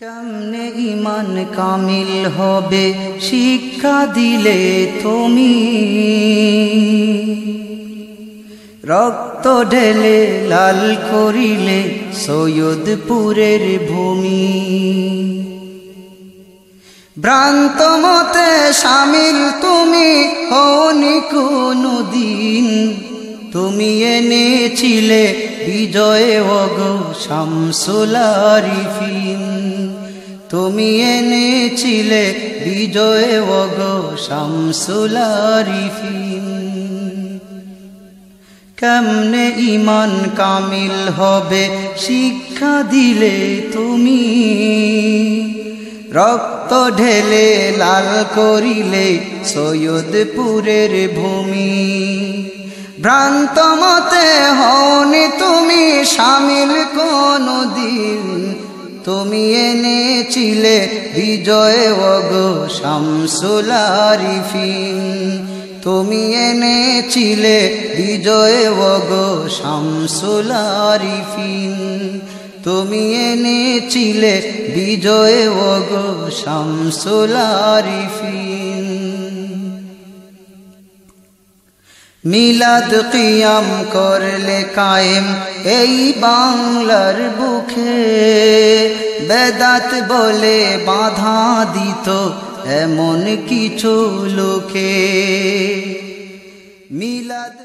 কেমনে ঈমান কামিল হবে শিক্ষা দিলে তুমি, রক্ত ঢেলে লাল করিলে সৈয়দপুরের ভূমি। ভ্রান্ত মতে শামিল তুমি হওনি কোনদিন, তুমি এনেছিলে বিজয় ওগো শামসুল আরিফিন, তুমি এনেছিলে বিজয় ওগো শামসুল আরিফিন। কেমনে ঈমান কামিল হবে শিক্ষা দিলে তুমি, রক্ত ঢেলে লাল করিলে সৈয়দপুরের ভূমি। ভ্রান্ত মতে হওনি তুমি শামিল কোনদিন, তুমি এনেছিলে বিজয় ওগো শামসুল আরিফিন, তুমি এনেছিলে বিজয় ওগো শামসুল আরিফিন, তুমি এনেছিলে বিজয় ওগো শামসুল আরিফিন। মিলাদ কিয়াম করলে কায়েম এই বাংলার বুকে, বেদাত বলে বাধা দিত এমন কিছু লোকে। মিলাদ